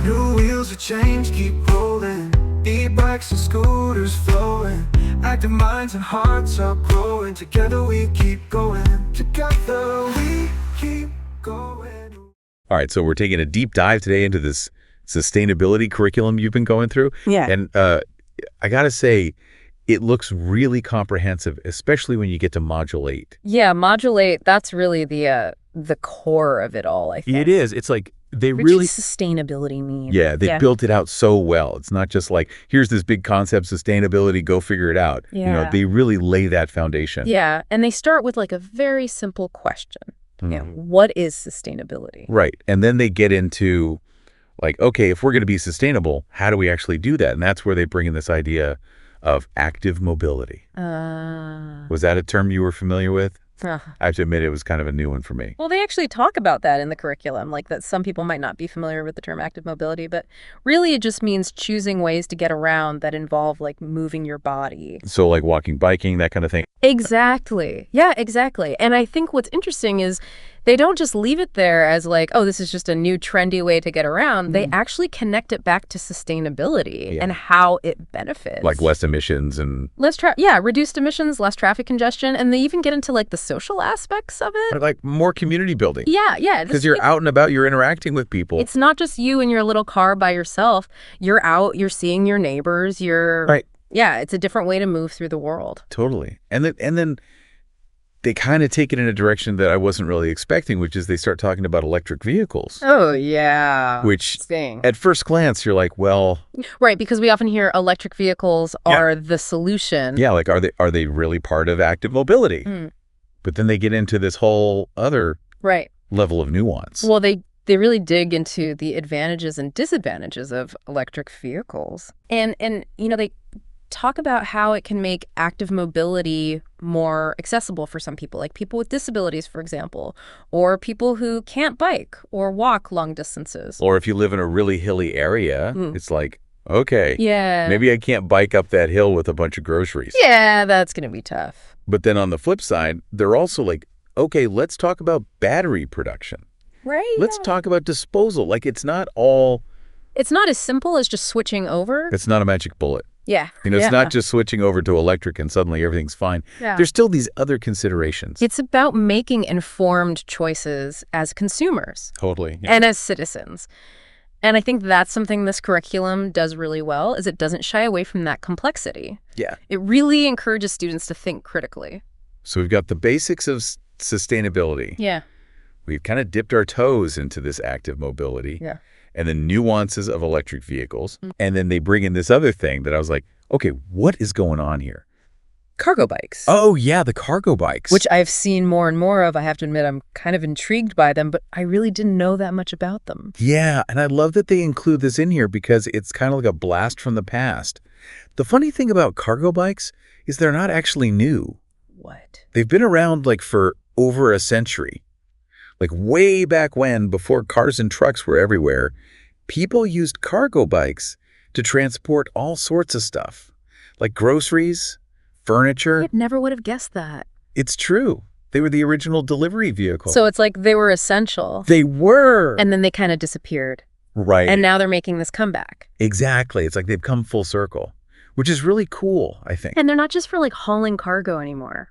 New wheels of change keep rolling, e-bikes and scooters flowing. Active minds and hearts are growing. Together we keep going. Together we keep going. All right, so we're taking a deep dive today into this sustainability curriculum you've been going through. Yeah. And I got to say, it looks really comprehensive, especially when you get to Module 8. Yeah, Module 8, that's really the core of it all, I think. It is. It's like they What really... does sustainability mean? Yeah, they built it out so well. It's not just like, here's this big concept, sustainability, go figure it out. Yeah. You know, they really lay that foundation. Yeah, and they start with like a very simple question. You know, what is sustainability? Right. And then they get into like, okay, if we're going to be sustainable, how do we actually do that? And that's where they bring in this idea of active mobility. Was that a term you were familiar with? I have to admit it was kind of a new one for me. Well, they actually talk about that in the curriculum, like that some people might not be familiar with the term active mobility, but really it just means choosing ways to get around that involve like moving your body. So like walking, biking, that kind of thing. Exactly. Yeah, exactly. And I think what's interesting is they don't just leave it there as like, oh, this is just a new trendy way to get around. They actually connect it back to sustainability and how it benefits. Like less emissions and... reduced emissions, less traffic congestion, and they even get into like the social aspects of it. Like more community building. Yeah. Because you're out and about, you're interacting with people. It's not just you in your little car by yourself. You're out, you're seeing your neighbors, Right. Yeah, it's a different way to move through the world. Totally. And then they kind of take it in a direction that I wasn't really expecting, which is they start talking about electric vehicles. Oh, yeah. Which Thing. at first glance, you're like, well... Right, because we often hear electric vehicles are the solution. Yeah, like are they really part of active mobility? But then they get into this whole other level of nuance. Well, they really dig into the advantages and disadvantages of electric vehicles. And you know, they talk about how it can make active mobility more accessible for some people, like people with disabilities, for example, or people who can't bike or walk long distances. Or if you live in a really hilly area, it's like, okay, maybe I can't bike up that hill with a bunch of groceries. Yeah, that's going to be tough. But then on the flip side, they're also like, okay, let's talk about battery production. Right. Let's talk about disposal. Like it's not as simple as just switching over. It's not a magic bullet. Yeah. You know, it's not just switching over to electric and suddenly everything's fine. Yeah. There's still these other considerations. It's about making informed choices as consumers. Totally. Yeah. And as citizens. And I think that's something this curriculum does really well, is it doesn't shy away from that complexity. Yeah. It really encourages students to think critically. So we've got the basics of sustainability. Yeah. We've kind of dipped our toes into this active mobility. Yeah. And the nuances of electric vehicles. And then they bring in this other thing that I was like, okay, what is going on here? Cargo bikes. Oh, yeah, the cargo bikes. Which I've seen more and more of. I have to admit, I'm kind of intrigued by them, but I really didn't know that much about them. Yeah, and I love that they include this in here because it's kind of like a blast from the past. The funny thing about cargo bikes is they're not actually new. What? They've been around like for over a century. Like way back when, before cars and trucks were everywhere, people used cargo bikes to transport all sorts of stuff, like groceries, furniture. I never would have guessed that. It's true. They were the original delivery vehicle. So it's like they were essential. They were. And then they kind of disappeared. Right. And now they're making this comeback. Exactly. It's like they've come full circle, which is really cool, I think. And they're not just for like hauling cargo anymore.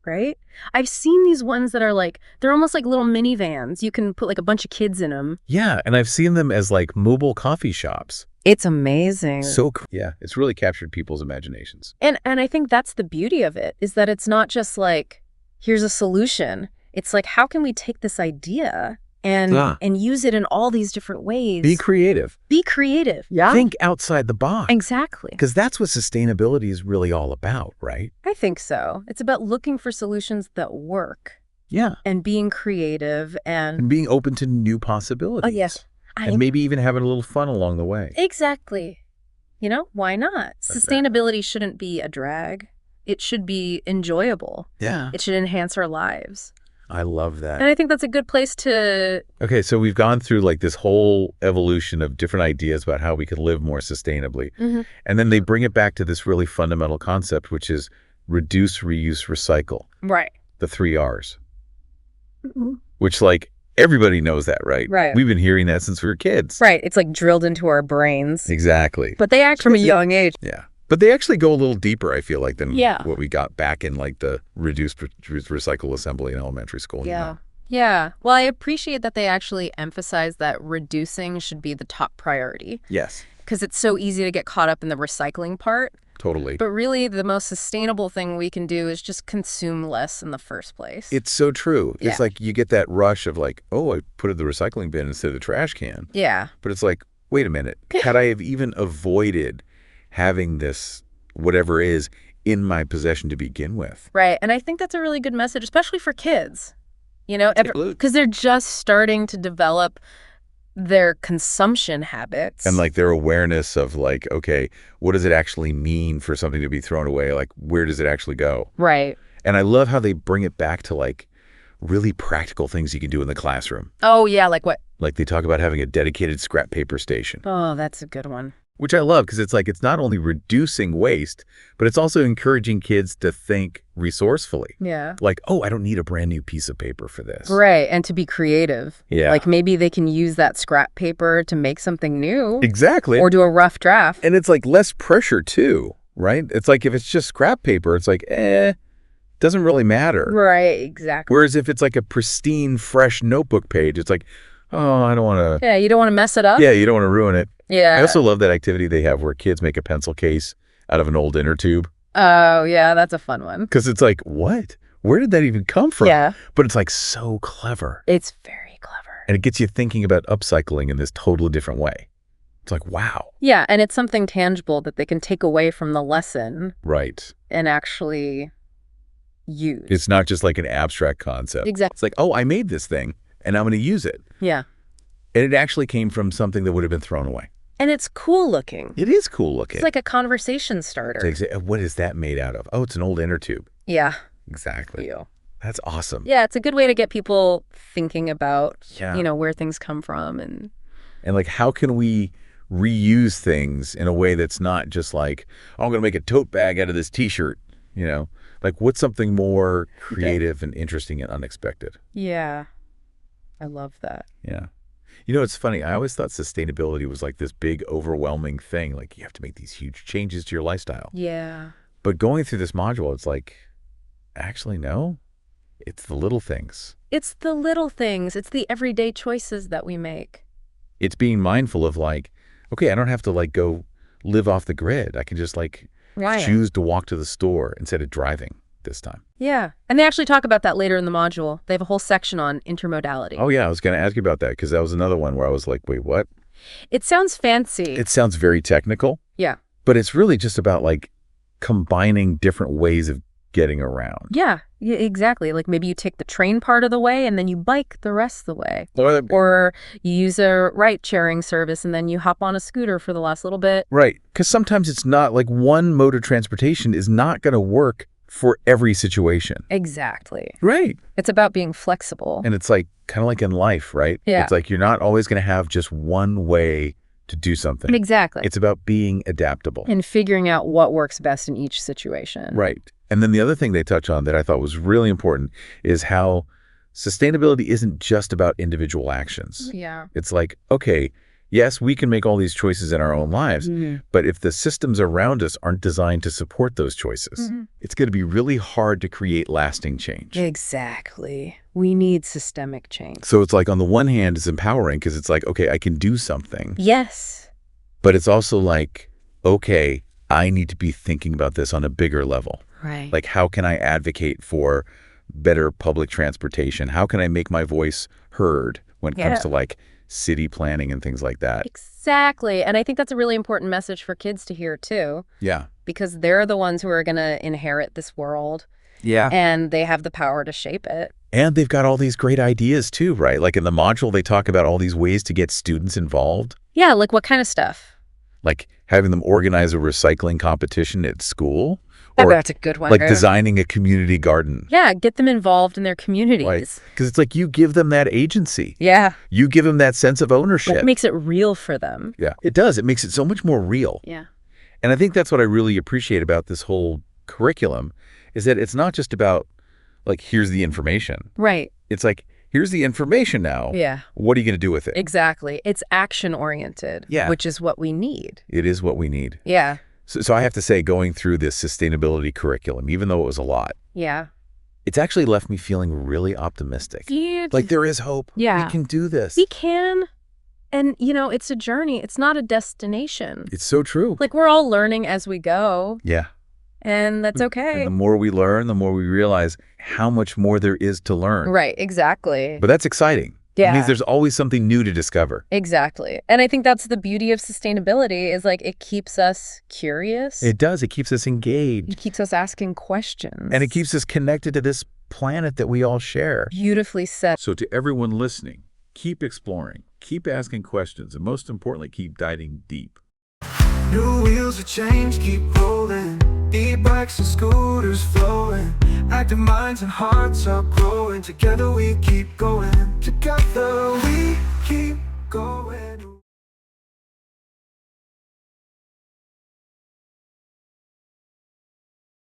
Right? I've seen these ones that are like, they're almost like little minivans. You can put like a bunch of kids in them. Yeah, and I've seen them as like mobile coffee shops. It's amazing. So cool. Yeah, it's really captured people's imaginations. And I think that's the beauty of it, is that it's not just like, here's a solution. It's like, how can we take this idea and use it in all these different ways? Be creative. Be creative. Yeah. Think outside the box. Exactly. Because that's what sustainability is really all about, right? I think so. It's about looking for solutions that work. Yeah. And being creative and being open to new possibilities. Oh, yes. And maybe even having a little fun along the way. Exactly. You know, why not? Sustainability shouldn't be a drag. It should be enjoyable. Yeah. It should enhance our lives. I love that. And I think that's a good place to... Okay, so we've gone through like this whole evolution of different ideas about how we could live more sustainably. And then they bring it back to this really fundamental concept, which is reduce, reuse, recycle. Right. The 3 Rs. Which like Everybody knows that, right? Right. We've been hearing that since we were kids. Right. It's like drilled into our brains. Exactly. But they actually, from a young age. Yeah. But they actually go a little deeper, I feel like, than Yeah. what we got back in like the reduced recycle assembly in elementary school. you know? Yeah. Well, I appreciate that they actually emphasize that reducing should be the top priority Yes. because it's so easy to get caught up in the recycling part. Totally. But really, the most sustainable thing we can do is just consume less in the first place. It's so true. Yeah. It's like you get that rush of like, oh, I put it in the recycling bin instead of the trash can. Yeah. But it's like, wait a minute. Had I have even avoided having this, whatever it is, in my possession to begin with? Right. And I think that's a really good message, especially for kids, you know, Absolutely. because they're just starting to develop their consumption habits. And like their awareness of like, okay, what does it actually mean for something to be thrown away? Like, where does it actually go? Right. And I love how they bring it back to like really practical things you can do in the classroom. Oh, yeah. Like what? Like they talk about having a dedicated scrap paper station, Oh, that's a good one. which I love because it's like it's not only reducing waste, but it's also encouraging kids to think resourcefully. Yeah. Like, oh, I don't need a brand new piece of paper for this. Right. And to be creative. Yeah. Like maybe they can use that scrap paper to make something new Exactly. or do a rough draft. And it's like less pressure too, right? It's like if it's just scrap paper, it's like, doesn't really matter. Right. Exactly. Whereas if it's like a pristine, fresh notebook page, it's like, oh, I don't want to. Yeah. You don't want to mess it up. Yeah, you don't want to ruin it. Yeah. I also love that activity they have where kids make a pencil case out of an old inner tube. Oh, yeah. That's a fun one. Because it's like, what? Where did that even come from? Yeah. But it's like so clever. It's very clever. And it gets you thinking about upcycling in this totally different way. It's like, wow. Yeah. And it's something tangible that they can take away from the lesson Right. and actually use. It's not just like an abstract concept. Exactly. It's like, oh, I made this thing and I'm going to use it. Yeah. And it actually came from something that would have been thrown away. And it's cool looking. It is cool looking. It's like a conversation starter. It's like, what is that made out of? Oh, it's an old inner tube. Yeah. Exactly. You. That's awesome. Yeah, it's a good way to get people thinking about, Yeah. you know, where things come from and And like, how can we reuse things in a way that's not just like, oh, I'm going to make a tote bag out of this T-shirt, you know? Like, what's something more creative and interesting and unexpected? yeah. I love that. Yeah. You know, it's funny. I always thought sustainability was like this big, overwhelming thing. Like, you have to make these huge changes to your lifestyle. Yeah. But going through this module, it's like, actually, no. It's the little things. It's the little things. It's the everyday choices that we make. It's being mindful of like, okay, I don't have to like go live off the grid. I can just like Right. choose to walk to the store instead of driving this time. Yeah. And they actually talk about that later in the module. They have a whole section on intermodality. Oh, yeah. I was going to ask you about that because that was another one where I was like, wait, what? It sounds fancy. It sounds very technical, yeah. but it's really just about like combining different ways of getting around. Yeah. Yeah, exactly. Like maybe you take the train part of the way and then you bike the rest of the way. Or- Or you use a ride-sharing service and then you hop on a scooter for the last little bit. Right. Because sometimes it's not like one mode of transportation is not going to work for every situation. Exactly. Right. It's about being flexible. And it's like kind of like in life, right? Yeah. It's like you're not always going to have just one way to do something. Exactly. It's about being adaptable. And figuring out what works best in each situation. Right. And then the other thing they touch on that I thought was really important is how sustainability isn't just about individual actions. Yeah. It's like, okay, yes, we can make all these choices in our own lives, but if the systems around us aren't designed to support those choices, it's going to be really hard to create lasting change. Exactly. We need systemic change. So it's like on the one hand, it's empowering because it's like, okay, I can do something, Yes. but it's also like, okay, I need to be thinking about this on a bigger level. Right. Like, how can I advocate for better public transportation? How can I make my voice heard when it comes Yeah. to like city planning and things like that? Exactly. And I think that's a really important message for kids to hear too, Yeah. because they're the ones who are going to inherit this world Yeah. and they have the power to shape it. And they've got all these great ideas too, right? Like in the module, they talk about all these ways to get students involved, Yeah. Like what kind of stuff? like having them organize a recycling competition at school or That's a good one. like designing a community garden. Yeah. Get them involved in their communities. Right. Because it's like you give them that agency. Yeah. You give them that sense of ownership. That makes it real for them. Yeah, it does. It makes it so much more real. Yeah. And I think that's what I really appreciate about this whole curriculum is that it's not just about like, here's the information. Right. It's like, here's the information now. Yeah. What are you going to do with it? Exactly. It's action-oriented, Yeah. which is what we need. It is what we need. Yeah. So I have to say, going through this sustainability curriculum, even though it was a lot, Yeah. it's actually left me feeling really optimistic. Like there is hope. Yeah. We can do this. We can. And, it's a journey. It's not a destination. It's so true. Like, we're all learning as we go, Yeah. and that's okay. And the more we learn, the more we realize how much more there is to learn. Right, exactly. But that's exciting. Yeah. It means there's always something new to discover. Exactly. And I think that's the beauty of sustainability is, like, it keeps us curious. It does. It keeps us engaged. It keeps us asking questions. And it keeps us connected to this planet that we all share. Beautifully said. So to everyone listening, keep exploring, keep asking questions, and most importantly, keep diving deep. New wheels of change keep rolling, e-bikes and scooters flowing, active minds and hearts are growing. Together we keep going, together we keep going.